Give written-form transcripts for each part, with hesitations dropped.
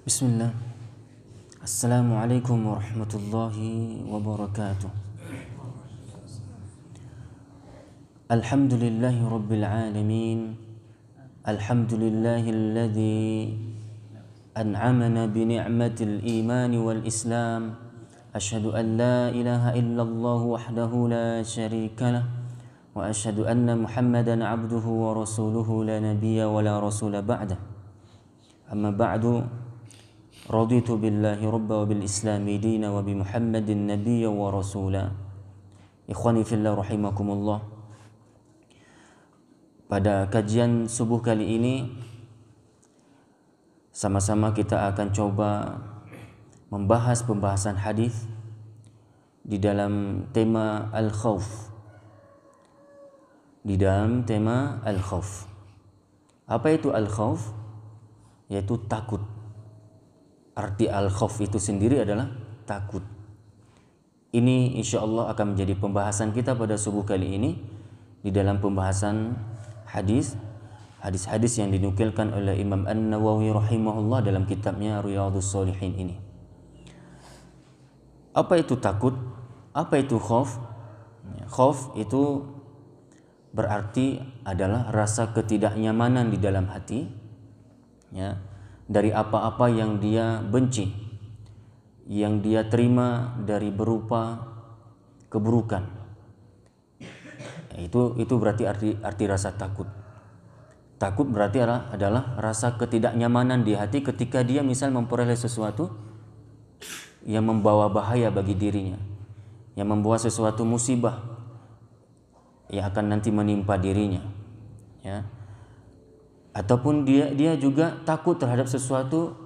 Bismillah. Assalamualaikum warahmatullahi wabarakatuh. Alhamdulillahi rabbil alamin. Alhamdulillahilladzi an'amana bi ni'matil iman wal islam. Asyhadu an la ilaha illallah wahdahu la syarika lah. Wa asyhadu anna Muhammadan abduhu wa rasuluhu la nabiyya wa la rasula ba'dah. Amma ba'du. Raditu billahi rabba wa bil islami dina wa bi Muhammadin nabiyya wa rasula. Ikhwani fillah rahimakumullah. Pada kajian subuh kali ini sama-sama kita akan coba membahas pembahasan hadis di dalam tema al-khauf. Di dalam tema al-khauf. Apa itu al-khauf? Yaitu takut. Arti al-khauf itu sendiri adalah takut. Ini insya Allah akan menjadi pembahasan kita pada subuh kali ini di dalam pembahasan hadis-hadis yang dinukilkan oleh Imam An-Nawawi rahimahullah dalam kitabnya Riyadhus Shalihin ini. Apa itu takut? Apa itu khauf? Khauf itu berarti adalah rasa ketidaknyamanan di dalam hati, ya, dari apa-apa yang dia benci, yang dia terima dari berupa keburukan. Itu berarti arti rasa takut. Takut berarti adalah rasa ketidaknyamanan di hati ketika dia misal memperoleh sesuatu yang membawa bahaya bagi dirinya, yang membawa sesuatu musibah yang akan nanti menimpa dirinya, ya. Ataupun dia juga takut terhadap sesuatu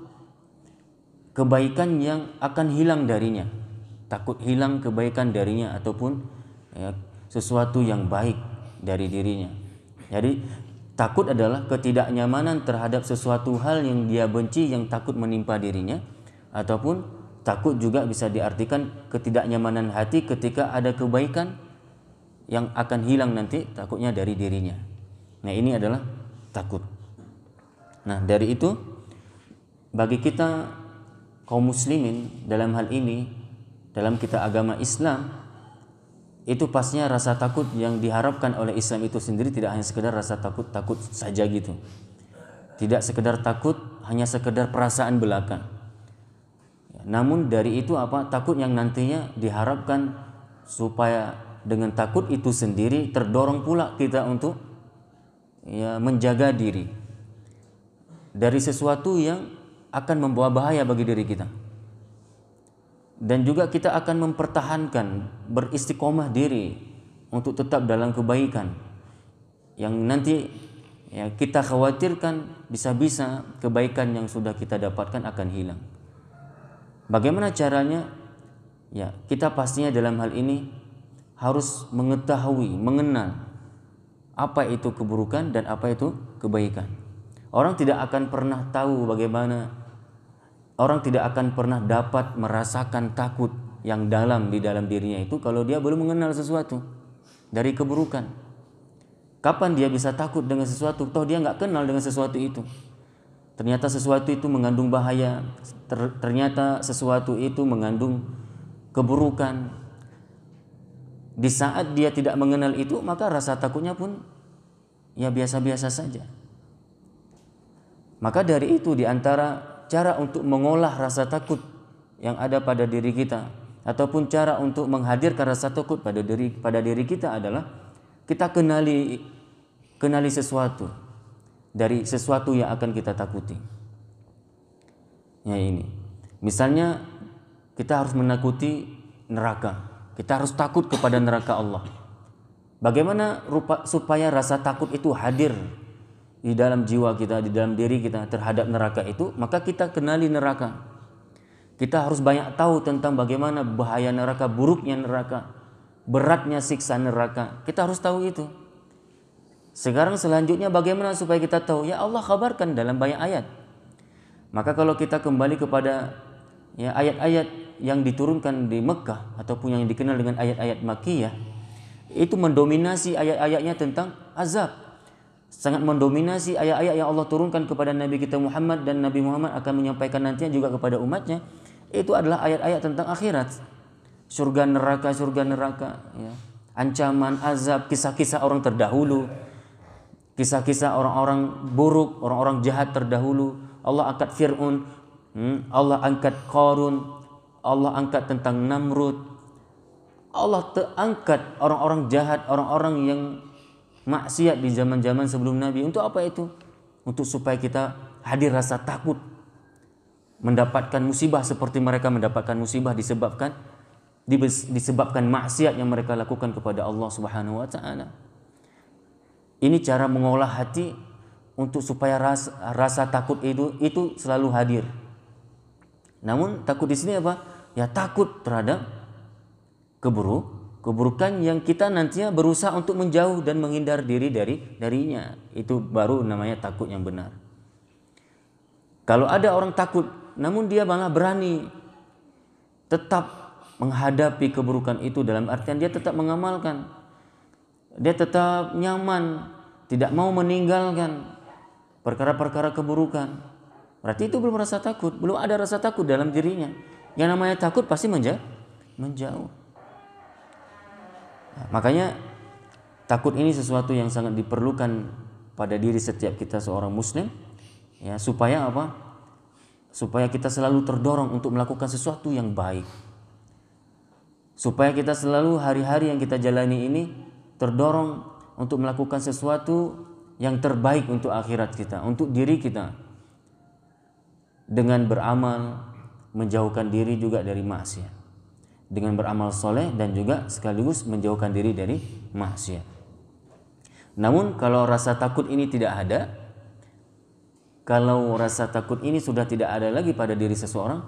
kebaikan yang akan hilang darinya, takut hilang kebaikan darinya ataupun ya, sesuatu yang baik dari dirinya. Jadi takut adalah ketidaknyamanan terhadap sesuatu hal yang dia benci yang takut menimpa dirinya, ataupun takut juga bisa diartikan ketidaknyamanan hati ketika ada kebaikan yang akan hilang nanti takutnya dari dirinya. Nah, ini adalah takut. Nah, dari itu bagi kita kaum muslimin dalam hal ini, dalam kita agama Islam, itu pastinya rasa takut yang diharapkan oleh Islam itu sendiri tidak hanya sekedar rasa takut saja gitu. Tidak sekedar takut, hanya sekedar perasaan belaka. Namun dari itu takut yang nantinya diharapkan supaya dengan takut itu sendiri terdorong pula kita untuk menjaga diri dari sesuatu yang akan membawa bahaya bagi diri kita. Dan juga kita akan mempertahankan, beristiqomah diri untuk tetap dalam kebaikan yang nanti kita khawatirkan bisa-bisa kebaikan yang sudah kita dapatkan akan hilang. Bagaimana caranya? Ya, kita pastinya dalam hal ini harus mengetahui, mengenal apa itu keburukan dan apa itu kebaikan. Orang tidak akan pernah tahu bagaimana, orang tidak akan pernah dapat merasakan takut yang dalam di dalam dirinya itu kalau dia belum mengenal sesuatu dari keburukan. Kapan dia bisa takut dengan sesuatu? Toh dia nggak kenal dengan sesuatu itu. Ternyata sesuatu itu mengandung bahaya, ternyata sesuatu itu mengandung keburukan. Di saat dia tidak mengenal itu, maka rasa takutnya pun ya biasa-biasa saja. Maka dari itu di antara cara untuk mengolah rasa takut yang ada pada diri kita ataupun cara untuk menghadirkan rasa takut pada diri kita adalah kita kenali sesuatu dari sesuatu yang akan kita takuti. Ya, ini. Misalnya kita harus menakuti neraka. Kita harus takut kepada neraka Allah. Bagaimana supaya rasa takut itu hadir di dalam jiwa kita, di dalam diri kita terhadap neraka itu? Maka kita kenali neraka. Kita harus banyak tahu tentang bagaimana bahaya neraka, buruknya neraka, beratnya siksa neraka. Kita harus tahu itu. Sekarang selanjutnya bagaimana supaya kita tahu? Ya, Allah kabarkan dalam banyak ayat. Maka kalau kita kembali kepada ayat-ayat yang diturunkan di Mekah ataupun yang dikenal dengan ayat-ayat Makkiyah, itu mendominasi ayat-ayatnya tentang azab. sangat mendominasi ayat-ayat yang Allah turunkan kepada Nabi kita Muhammad, dan Nabi Muhammad akan menyampaikan nantinya juga kepada umatnya, itu adalah ayat-ayat tentang akhirat, surga neraka, ya. Ancaman azab, kisah-kisah orang terdahulu, kisah-kisah orang-orang buruk, orang-orang jahat terdahulu. Allah angkat Fir'aun, Allah angkat Qarun, Allah angkat tentang Namrud. Allah angkat orang-orang jahat, orang-orang yang maksiat di zaman-zaman sebelum Nabi. Untuk apa itu? Untuk supaya kita hadir rasa takut mendapatkan musibah seperti mereka mendapatkan musibah disebabkan maksiat yang mereka lakukan kepada Allah Subhanahu wa taala. Ini cara mengolah hati untuk supaya rasa takut itu selalu hadir. Namun takut di sini apa? Ya takut terhadap keburukan yang kita nantinya berusaha untuk menjauh dan menghindar diri darinya. Itu baru namanya takut yang benar. Kalau ada orang takut namun dia malah berani tetap menghadapi keburukan itu, dalam artian dia tetap mengamalkan, dia tetap nyaman, tidak mau meninggalkan perkara-perkara keburukan, berarti itu belum rasa takut, belum ada rasa takut dalam dirinya. Yang namanya takut pasti menjauh. Nah, makanya takut ini sesuatu yang sangat diperlukan pada diri setiap kita seorang muslim, ya, supaya apa? Supaya kita selalu terdorong untuk melakukan sesuatu yang baik. Supaya kita selalu hari-hari yang kita jalani ini terdorong untuk melakukan sesuatu yang terbaik untuk akhirat kita, untuk diri kita. Dengan beramal, menjauhkan diri juga dari maksiat. Dengan beramal soleh dan juga sekaligus menjauhkan diri dari maksiat. Namun kalau rasa takut ini tidak ada, kalau rasa takut ini sudah tidak ada lagi pada diri seseorang,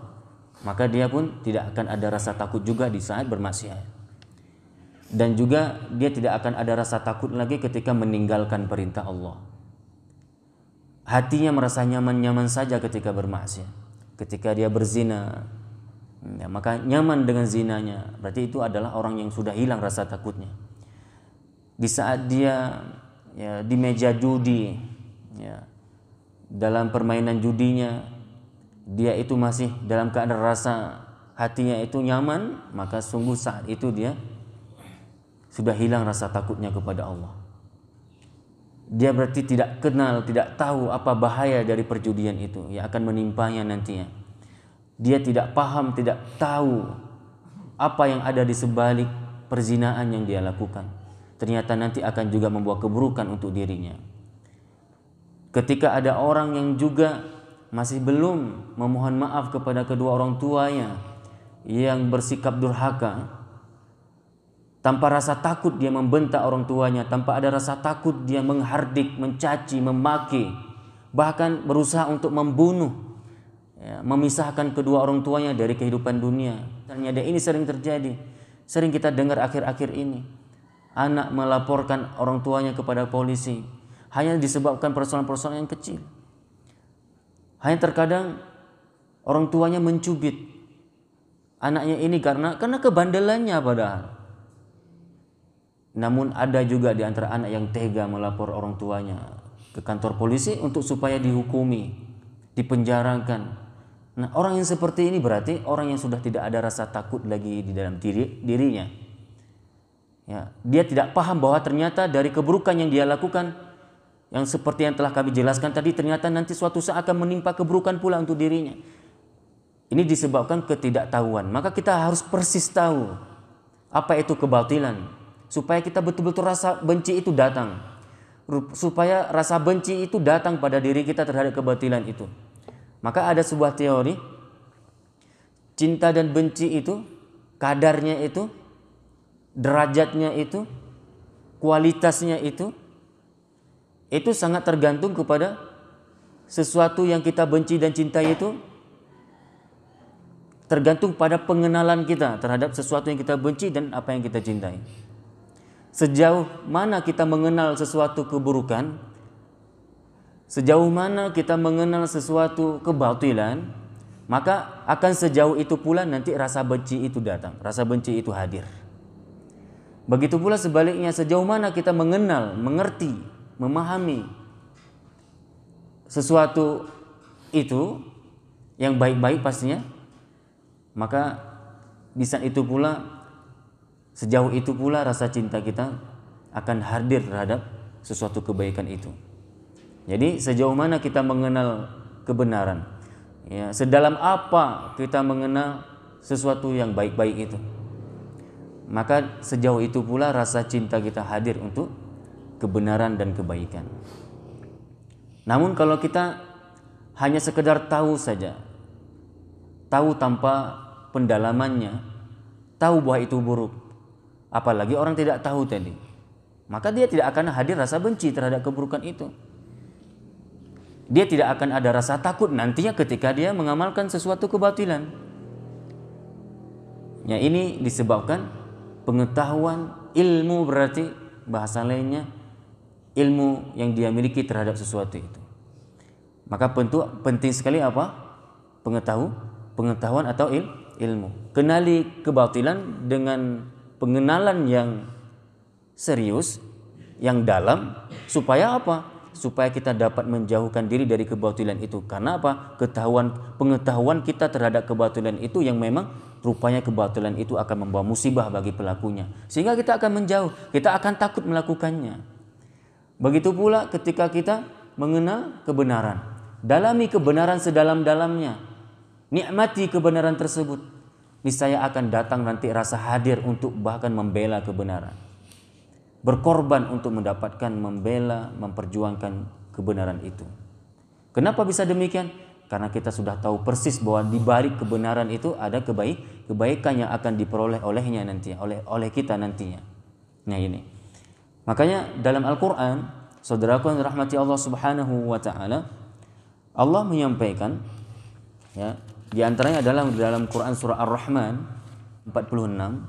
maka dia pun tidak akan ada rasa takut juga di saat bermaksiat. Dan juga dia tidak akan ada rasa takut lagi ketika meninggalkan perintah Allah. Hatinya merasa nyaman-nyaman saja ketika bermaksiat. Ketika dia berzina, ya, maka nyaman dengan zinanya, berarti itu adalah orang yang sudah hilang rasa takutnya. Di saat dia, ya, di meja judi, ya, dalam permainan judinya, dia itu masih dalam keadaan rasa hatinya itu nyaman, maka sungguh saat itu dia sudah hilang rasa takutnya kepada Allah. Dia berarti tidak kenal, tidak tahu apa bahaya dari perjudian itu yang akan menimpanya nantinya. Dia tidak paham, tidak tahu apa yang ada di sebalik perzinaan yang dia lakukan. Ternyata nanti akan juga membawa keburukan untuk dirinya. Ketika ada orang yang juga masih belum memohon maaf kepada kedua orang tuanya yang bersikap durhaka, tanpa rasa takut dia membentak orang tuanya, tanpa ada rasa takut dia menghardik, mencaci, memaki, bahkan berusaha untuk membunuh, ya, memisahkan kedua orang tuanya dari kehidupan dunia. Ternyata ini sering terjadi, sering kita dengar akhir-akhir ini. Anak melaporkan orang tuanya kepada polisi hanya disebabkan persoalan-persoalan yang kecil. Hanya terkadang orang tuanya mencubit anaknya ini karena kebandelannya padahal. Namun ada juga di antara anak yang tega melapor orang tuanya ke kantor polisi untuk supaya dihukumi, dipenjarakan. Nah, orang yang seperti ini berarti orang yang sudah tidak ada rasa takut lagi di dalam dirinya. Ya, dia tidak paham bahwa ternyata dari keburukan yang dia lakukan, yang seperti yang telah kami jelaskan tadi, ternyata nanti suatu saat akan menimpa keburukan pula untuk dirinya. Ini disebabkan ketidaktahuan. Maka kita harus persis tahu apa itu kebatilan, supaya kita betul-betul rasa benci itu datang. Supaya rasa benci itu datang pada diri kita terhadap kebatilan itu. Maka ada sebuah teori, cinta dan benci itu, kadarnya itu, derajatnya itu, kualitasnya itu sangat tergantung kepada sesuatu yang kita benci dan cintai itu. Tergantung pada pengenalan kita terhadap sesuatu yang kita benci dan apa yang kita cintai. Sejauh mana kita mengenal sesuatu keburukan, sejauh mana kita mengenal sesuatu kebatilan, maka akan sejauh itu pula nanti rasa benci itu datang, rasa benci itu hadir. Begitu pula sebaliknya, sejauh mana kita mengenal, mengerti, memahami sesuatu itu yang baik-baik pastinya, maka di saat itu pula, sejauh itu pula rasa cinta kita akan hadir terhadap sesuatu kebaikan itu. Jadi sejauh mana kita mengenal kebenaran, ya, sedalam apa kita mengenal sesuatu yang baik-baik itu, maka sejauh itu pula rasa cinta kita hadir untuk kebenaran dan kebaikan. Namun kalau kita hanya sekedar tahu saja, tahu tanpa pendalamannya, tahu bahwa itu buruk, apalagi orang tidak tahu tadi, maka dia tidak akan hadir rasa benci terhadap keburukan itu. Dia tidak akan ada rasa takut nantinya ketika dia mengamalkan sesuatu kebatilan. Ya, ini disebabkan pengetahuan, ilmu, berarti bahasa lainnya ilmu yang dia miliki terhadap sesuatu itu. Maka penting sekali apa? Pengetahuan atau ilmu. Kenali kebatilan dengan pengenalan yang serius, yang dalam, supaya apa? Supaya kita dapat menjauhkan diri dari kebatilan itu. Karena apa? Pengetahuan kita terhadap kebatilan itu yang memang rupanya kebatilan itu akan membawa musibah bagi pelakunya. Sehingga kita akan menjauh, kita akan takut melakukannya. Begitu pula ketika kita mengenal kebenaran, dalami kebenaran sedalam-dalamnya, nikmati kebenaran tersebut, niscaya akan datang nanti rasa hadir untuk bahkan membela kebenaran, berkorban untuk mendapatkan, membela, memperjuangkan kebenaran itu. Kenapa bisa demikian? Karena kita sudah tahu persis bahwa di balik kebenaran itu ada kebaikan yang akan diperoleh olehnya nanti, oleh kita nantinya. Nah ini. Makanya dalam Al-Quran, saudaraku yang rahmati Allah Subhanahu wa Ta'ala, Allah menyampaikan, ya, di antaranya adalah dalam Quran surah Ar-Rahman 46,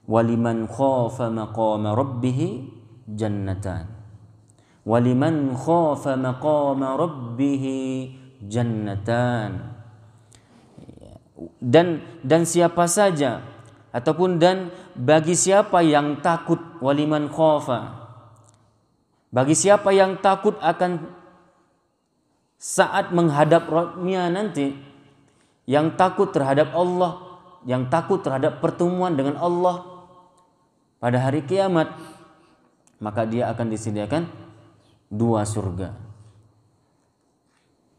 waliman khafa maqama rabbih jannatan, waliman khafa maqama rabbih jannatan. Dan siapa saja ataupun dan bagi siapa yang takut, waliman khafa, bagi siapa yang takut akan saat menghadap Rabb-Nya nanti, yang takut terhadap Allah, yang takut terhadap pertemuan dengan Allah pada hari kiamat, maka dia akan disediakan 2 surga.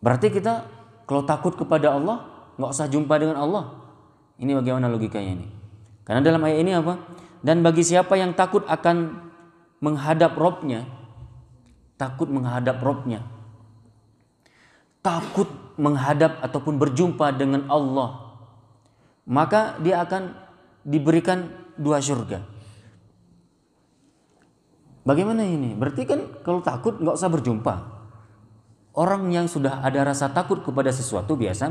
Berarti kita kalau takut kepada Allah nggak usah jumpa dengan Allah. Ini bagaimana logikanya ini? Karena dalam ayat ini apa? Dan bagi siapa yang takut akan menghadap Rabb-Nya, takut menghadap Rabb-Nya, takut menghadap ataupun berjumpa dengan Allah, maka dia akan diberikan 2 surga. Bagaimana ini? Berarti kan kalau takut nggak usah berjumpa. Orang yang sudah ada rasa takut kepada sesuatu biasa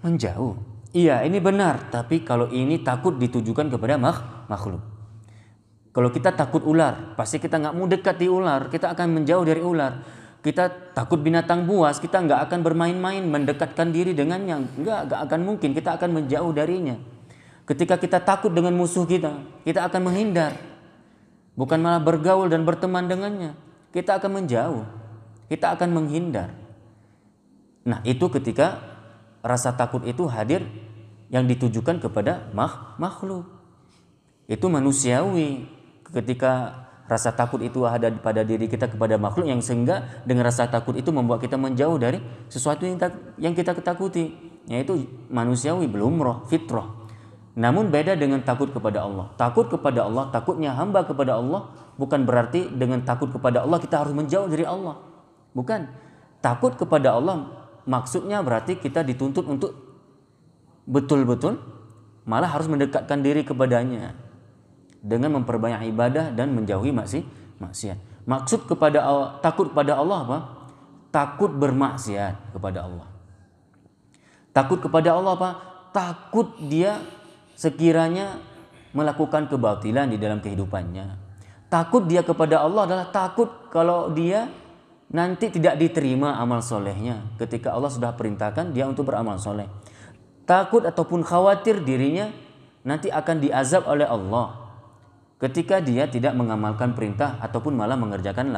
menjauh. Iya, ini benar, tapi kalau ini takut ditujukan kepada makhluk. Kalau kita takut ular, pasti kita nggak mau dekati ular, kita akan menjauh dari ular. Kita takut binatang buas, kita nggak akan bermain-main mendekatkan diri dengannya, nggak akan mungkin, kita akan menjauh darinya. Ketika kita takut dengan musuh kita akan menghindar, bukan malah bergaul dan berteman dengannya. Kita akan menjauh, kita akan menghindar. Nah, itu ketika rasa takut itu hadir yang ditujukan kepada makhluk. Itu manusiawi. Ketika rasa takut itu ada pada diri kita kepada makhluk, yang sehingga dengan rasa takut itu membuat kita menjauh dari sesuatu yang kita ketakuti, yaitu manusiawi, belumrah, fitrah. Namun beda dengan takut kepada Allah. Takut kepada Allah, takutnya hamba kepada Allah, bukan berarti dengan takut kepada Allah kita harus menjauh dari Allah. Bukan. Takut kepada Allah maksudnya berarti kita dituntut untuk betul-betul malah harus mendekatkan diri kepadanya dengan memperbanyak ibadah dan menjauhi maksiat. Maksud takut kepada Allah apa? Takut bermaksiat kepada Allah. Takut kepada Allah apa? Takut dia sekiranya melakukan kebatilan di dalam kehidupannya. Takut dia kepada Allah adalah takut kalau dia nanti tidak diterima amal solehnya ketika Allah sudah perintahkan dia untuk beramal soleh. Takut ataupun khawatir dirinya nanti akan diazab oleh Allah ketika dia tidak mengamalkan perintah ataupun malah mengerjakan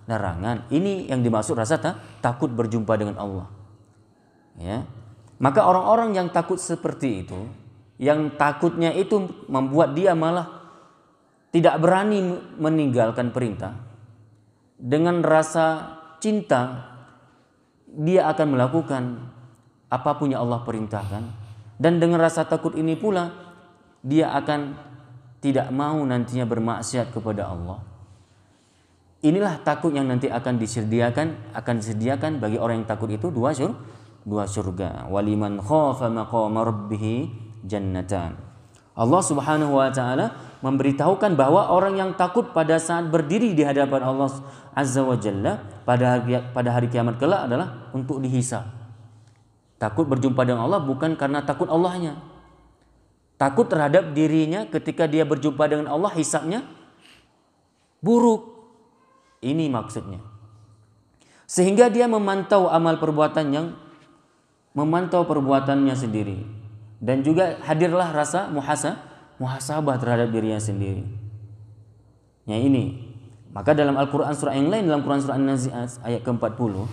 larangan. Ini yang dimaksud rasa takut berjumpa dengan Allah. Ya. Maka orang-orang yang takut seperti itu, yang takutnya itu membuat dia malah tidak berani meninggalkan perintah, dengan rasa cinta dia akan melakukan apapun yang Allah perintahkan, dan dengan rasa takut ini pula dia akan tidak mau nantinya bermaksiat kepada Allah. Inilah takut yang nanti akan disediakan bagi orang yang takut itu dua surga. Waliman khafa maqama rabbih jannatan. Allah Subhanahu wa taala memberitahukan bahwa orang yang takut pada saat berdiri di hadapan Allah Azza wa Jalla pada hari kiamat kelak adalah untuk dihisab. Takut berjumpa dengan Allah bukan karena takut Allahnya. Takut terhadap dirinya ketika dia berjumpa dengan Allah, hisabnya buruk. Ini maksudnya. Sehingga dia memantau perbuatannya sendiri. Dan juga hadirlah rasa muhasabah terhadap dirinya sendiri. Ya ini. Maka dalam Al-Quran surah yang lain, dalam Quran surah An-Nazi'at ayat ke-40,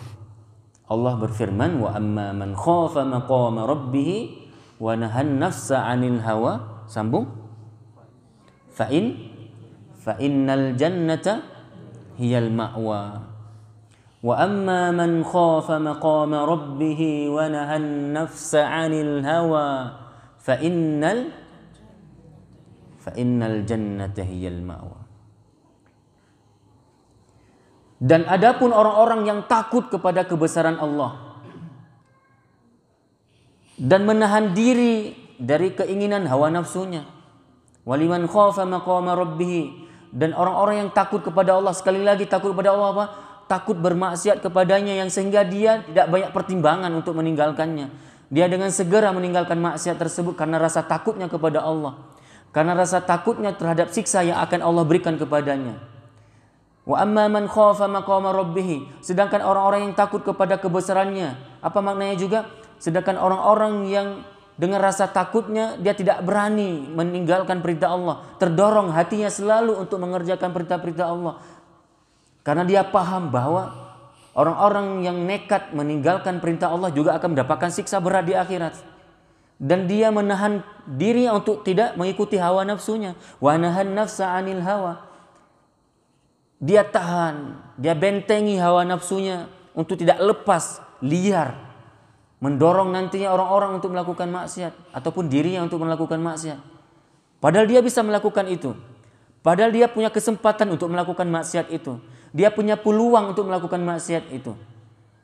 Allah berfirman, wa amma man khafa maqama rabbih wa nahan nafsa 'anil hawa, sambung, fa innal jannata hiyal ma'wa. Wa amma man khafa maqama rabbih wa nahan nafsa 'anil hawa fa innal jannata hiyal ma'wa. Dan adapun orang-orang yang takut kepada kebesaran Allah dan menahan diri dari keinginan hawa nafsunya, waliman khafa maqama rabbih, dan orang-orang yang takut kepada Allah, sekali lagi takut kepada Allah apa? Takut bermaksiat kepadanya, yang sehingga dia tidak banyak pertimbangan untuk meninggalkannya. Dia dengan segera meninggalkan maksiat tersebut karena rasa takutnya kepada Allah, karena rasa takutnya terhadap siksa yang akan Allah berikan kepadanya. Wa amma man khafa maqama rabbih, sedangkan orang-orang yang takut kepada kebesarannya, apa maknanya juga? Sedangkan orang-orang yang dengan rasa takutnya dia tidak berani meninggalkan perintah Allah, terdorong hatinya selalu untuk mengerjakan perintah-perintah Allah. Karena dia paham bahwa orang-orang yang nekat meninggalkan perintah Allah juga akan mendapatkan siksa berat di akhirat. Dan dia menahan dirinya untuk tidak mengikuti hawa nafsunya. Wa nahan nafsa 'anil hawa. Dia tahan, dia bentengi hawa nafsunya untuk tidak lepas liar, mendorong nantinya orang-orang untuk melakukan maksiat ataupun dirinya untuk melakukan maksiat. Padahal dia bisa melakukan itu. Padahal dia punya kesempatan untuk melakukan maksiat itu. Dia punya peluang untuk melakukan maksiat itu.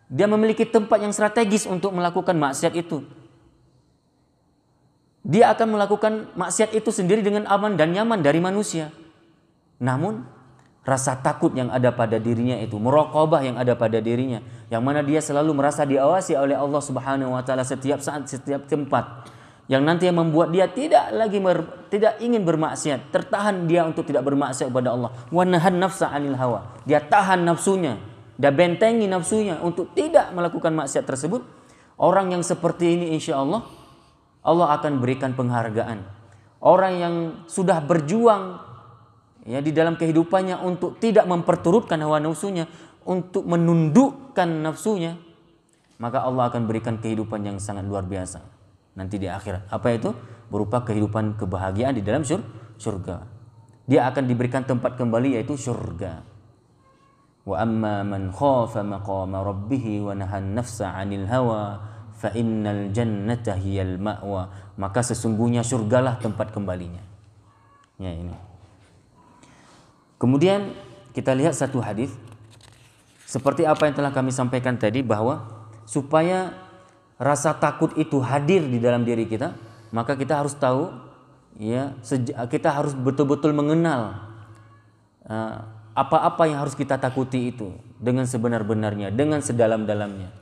Dia memiliki tempat yang strategis untuk melakukan maksiat itu. Dia akan melakukan maksiat itu sendiri dengan aman dan nyaman dari manusia. Namun rasa takut yang ada pada dirinya itu, muraqabah yang ada pada dirinya, yang mana dia selalu merasa diawasi oleh Allah Subhanahu wa taala setiap saat, setiap tempat, yang nanti yang membuat dia tidak ingin bermaksiat, tertahan dia untuk tidak bermaksiat kepada Allah. Wa nahan nafsa 'anil hawa. Dia tahan nafsunya, dia bentengi nafsunya untuk tidak melakukan maksiat tersebut. Orang yang seperti ini insyaallah Allah akan berikan penghargaan. Orang yang sudah berjuang ya di dalam kehidupannya untuk tidak memperturutkan hawa nafsunya, untuk menundukkan nafsunya, maka Allah akan berikan kehidupan yang sangat luar biasa nanti di akhirat. Apa itu? Berupa kehidupan kebahagiaan di dalam surga. Dia akan diberikan tempat kembali, yaitu surga. Wa amma man khafa maqama rabbih wa nahan nafsa 'anil hawa fa innal jannata hiyal ma'wa. Maka sesungguhnya surgalah tempat kembalinya. Ya ini. Kemudian kita lihat satu hadis seperti apa yang telah kami sampaikan tadi, bahwa supaya rasa takut itu hadir di dalam diri kita, maka kita harus tahu ya, kita harus betul-betul mengenal apa-apa yang harus kita takuti itu dengan sebenar-benarnya, dengan sedalam-dalamnya.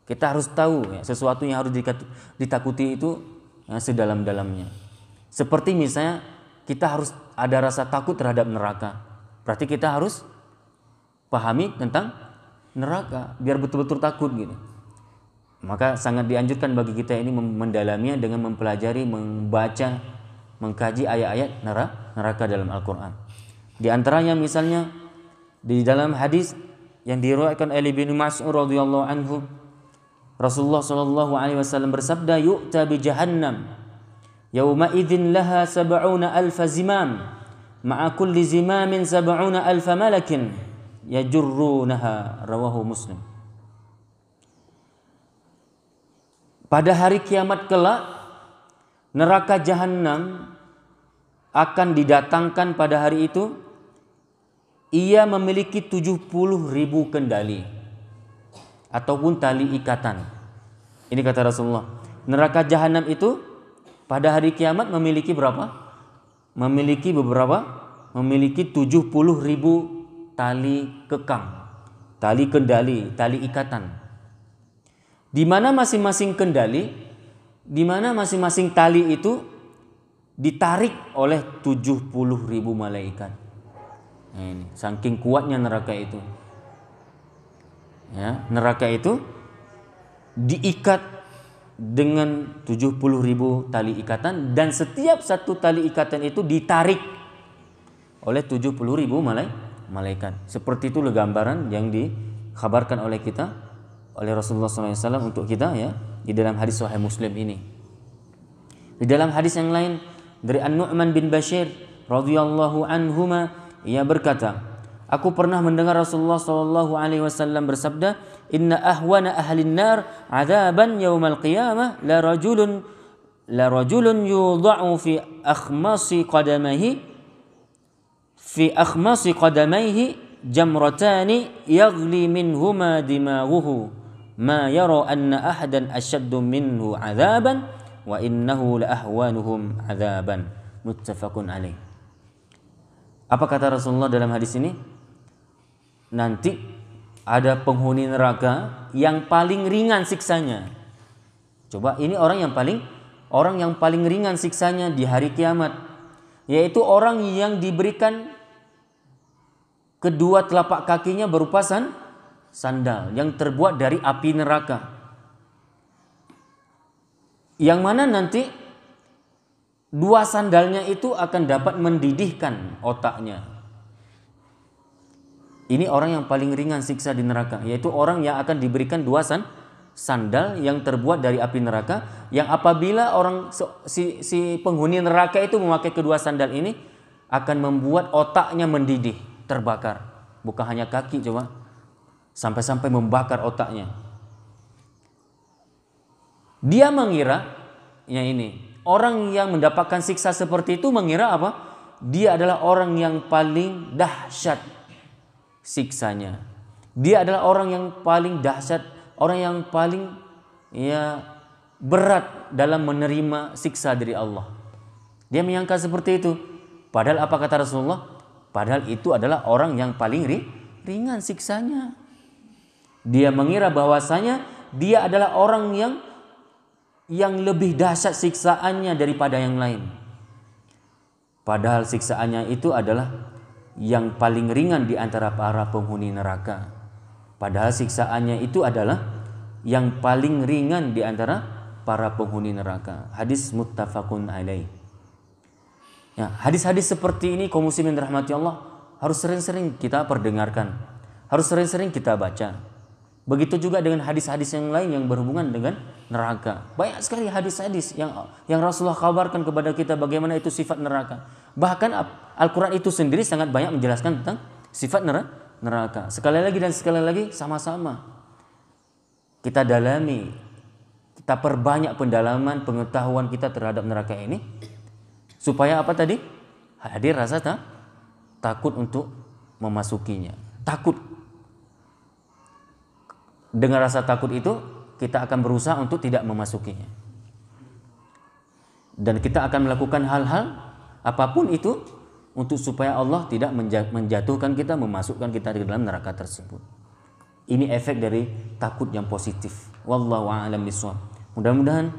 Kita harus tahu ya, sesuatu yang harus ditakuti itu ya, sedalam-dalamnya. Seperti misalnya kita harus ada rasa takut terhadap neraka. Berarti kita harus pahami tentang neraka biar betul-betul takut gitu. Maka sangat dianjurkan bagi kita ini mendalaminya dengan mempelajari, membaca, mengkaji ayat-ayat neraka dalam Al-Quran. Di antaranya misalnya di dalam hadis yang diriwayatkan oleh Ibnu Mas'ud radhiyallahu anhu, Rasulullah sallallahu alaihi wasallam bersabda, "Yu'ta bi jahannam yauma idzin laha 70,000 zimam, ma'a kulli zimamin 70,000 malakin yajurrunaha." Rawahu Muslim. Pada hari kiamat kelak, neraka jahanam akan didatangkan pada hari itu. Ia memiliki 70.000 kendali ataupun tali ikatan. Ini kata Rasulullah. Neraka jahanam itu pada hari kiamat memiliki berapa? Memiliki 70.000 tali kekang, tali kendali, tali ikatan. Di mana masing-masing kendali, di mana masing-masing tali itu ditarik oleh 70.000 malaikat. Nah, ini saking kuatnya neraka itu. Ya, neraka itu diikat dengan 70.000 tali ikatan, dan setiap satu tali ikatan itu ditarik oleh 70.000 malaikat. Seperti itu gambaran yang dikhabarkan oleh kita, oleh Rasulullah SAW untuk kita, ya, di dalam hadis Sahih Muslim ini. Di dalam hadis yang lain dari An-Nu'man bin Bashir radhiyallahu anhuma, ia berkata, aku pernah mendengar Rasulullah sallallahu alaihi wasallam bersabda, "Inna ahwana ahlin nar 'adzaban yaumal qiyamah la rajulun yudha'u fi akhmasi qadamaihi jamratani yaghli minhuma dimaghuhu ma yara anna ahadan ashaddu minhu 'adzaban wa innahu la ahwanuhum 'adzaban." Muttafaqun alaih. Apa kata Rasulullah dalam hadis ini? Nanti ada penghuni neraka yang paling ringan siksanya. Coba, ini orang yang paling ringan siksanya di hari kiamat, yaitu orang yang diberikan kedua telapak kakinya berupa sandal yang terbuat dari api neraka. Yang mana nanti dua sandalnya itu akan dapat mendidihkan otaknya. Ini orang yang paling ringan siksa di neraka, yaitu orang yang akan diberikan dua sandal yang terbuat dari api neraka, yang apabila si penghuni neraka itu memakai kedua sandal ini akan membuat otaknya mendidih, terbakar. Bukan hanya kaki, coba, sampai-sampai membakar otaknya. Dia mengira, ya ini, orang yang mendapatkan siksa seperti itu mengira apa? Dia adalah orang yang paling dahsyat siksanya. Dia adalah orang yang paling dahsyat, orang yang paling, ya, berat dalam menerima siksa dari Allah. Dia menyangka seperti itu. Padahal apa kata Rasulullah? Padahal itu adalah orang yang paling ringan siksanya. Dia mengira bahwasanya dia adalah orang yang lebih dahsyat siksaannya daripada yang lain. Padahal siksaannya itu adalah yang paling ringan di antara para penghuni neraka. Padahal siksaannya itu adalah yang paling ringan di antara para penghuni neraka. Hadis muttafaqun alaih. Ya, hadis-hadis seperti ini kaum muslimin rahmati Allah harus sering-sering kita perdengarkan, harus sering-sering kita baca. Begitu juga dengan hadis-hadis yang lain yang berhubungan dengan neraka. Banyak sekali hadis-hadis yang Rasulullah kabarkan kepada kita bagaimana itu sifat neraka. Bahkan Al-Quran itu sendiri sangat banyak menjelaskan tentang sifat neraka. Sekali lagi sama-sama kita dalami, kita perbanyak pendalaman pengetahuan kita terhadap neraka ini, supaya apa tadi? Hadir rasa takut untuk memasukinya. Takut. Dengan rasa takut itu kita akan berusaha untuk tidak memasukinya. Dan kita akan melakukan hal-hal apapun itu untuk supaya Allah tidak menjatuhkan kita, memasukkan kita di dalam neraka tersebut. Ini efek dari takut yang positif. Wallahu a'lam bishawab. Mudah-mudahan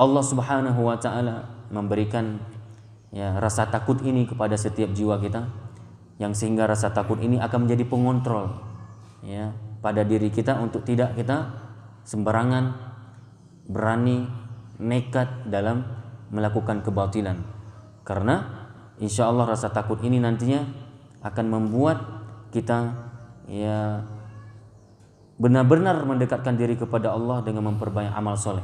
Allah Subhanahu wa taala memberikan, ya, rasa takut ini kepada setiap jiwa kita, yang sehingga rasa takut ini akan menjadi pengontrol, ya, pada diri kita untuk tidak kita sembarangan berani nekat dalam melakukan kebatilan. Karena insya Allah rasa takut ini nantinya akan membuat kita ya benar-benar mendekatkan diri kepada Allah dengan memperbanyak amal soleh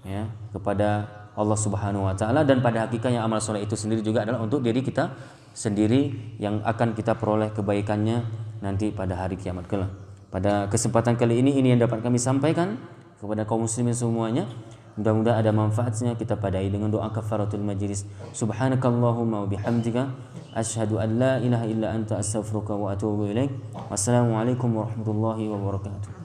ya kepada Allah Subhanahu wa taala, dan pada hakikatnya amal soleh itu sendiri juga adalah untuk diri kita sendiri yang akan kita peroleh kebaikannya nanti pada hari kiamat kelak. Pada kesempatan kali ini yang dapat kami sampaikan kepada kaum muslimin semuanya. Mudah-mudahan ada manfaatnya. Kita padai dengan doa kafaratul majlis. Subhanakallahumma wa bihamdika asyhadu an la ilaha illa anta astaghfiruka wa atubu ilaik. Wassalamualaikum warahmatullahi wabarakatuh.